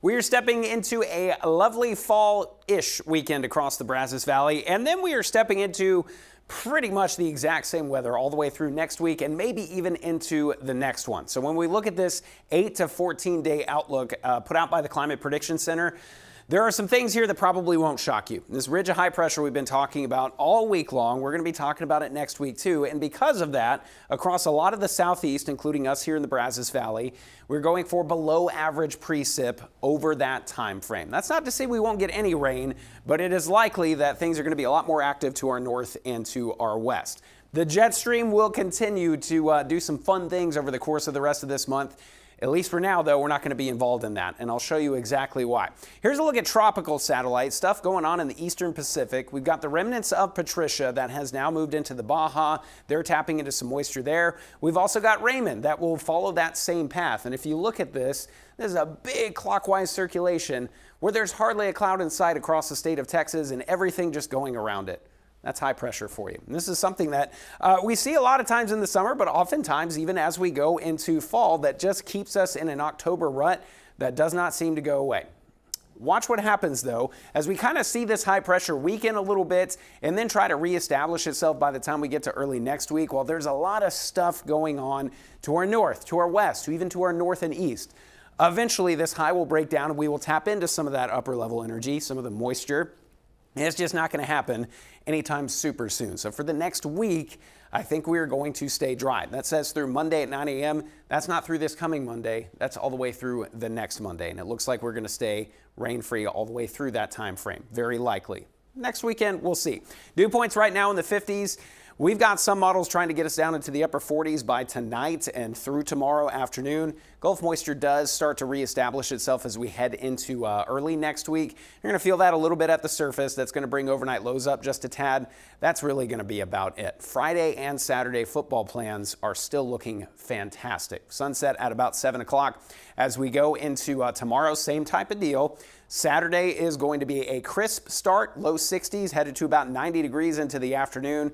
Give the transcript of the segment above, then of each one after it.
We are stepping into a lovely fall-ish weekend across the Brazos Valley, and then we are stepping into pretty much the exact same weather all the way through next week and maybe even into the next one. So when we look at this 8 to 14 day outlook put out by the Climate Prediction Center, there are some things here that probably won't shock you. This ridge of high pressure we've been talking about all week long, we're going to be talking about it next week too. And because of that, across a lot of the southeast, including us here in the Brazos Valley, we're going for below average precip over that time frame. That's not to say we won't get any rain, but it is likely that things are going to be a lot more active to our north and to our west. The jet stream will continue to do some fun things over the course of the rest of this month. At least for now, though, we're not going to be involved in that, and I'll show you exactly why. Here's a look at tropical satellite stuff going on in the eastern Pacific. We've got the remnants of Patricia that has now moved into the Baja. They're tapping into some moisture there. We've also got Raymond that will follow that same path, and if you look at this, there's a big clockwise circulation where there's hardly a cloud in sight across the state of Texas and everything just going around it. That's high pressure for you. And this is something that we see a lot of times in the summer, but oftentimes even as we go into fall, that just keeps us in an October rut that does not seem to go away. Watch what happens though, as we kind of see this high pressure weaken a little bit and then try to reestablish itself by the time we get to early next week. Well, there's a lot of stuff going on to our north, to our west, even to our north and east. Eventually this high will break down and we will tap into some of that upper level energy, some of the moisture. It's just not going to happen anytime super soon. So for the next week, I think we are going to stay dry. That says through Monday at 9 a.m. That's not through this coming Monday. That's all the way through the next Monday. And it looks like we're going to stay rain-free all the way through that time frame. Very likely. Next weekend, we'll see. Dew points right now in the 50s. We've got some models trying to get us down into the upper 40s by tonight and through tomorrow afternoon. Gulf moisture does start to reestablish itself as we head into early next week. You're going to feel that a little bit at the surface. That's going to bring overnight lows up just a tad. That's really going to be about it. Friday and Saturday football plans are still looking fantastic. Sunset at about 7 o'clock. As we go into tomorrow, same type of deal. Saturday is going to be a crisp start, low 60s, headed to about 90 degrees into the afternoon.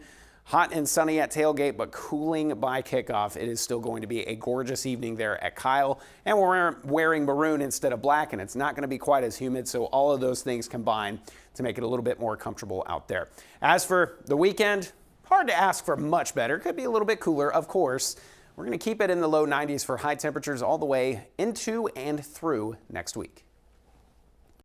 Hot and sunny at tailgate, but cooling by kickoff. It is still going to be a gorgeous evening there at Kyle. And we're wearing maroon instead of black, and it's not going to be quite as humid. So all of those things combine to make it a little bit more comfortable out there. As for the weekend, hard to ask for much better. Could be a little bit cooler, of course. We're going to keep it in the low 90s for high temperatures all the way into and through next week.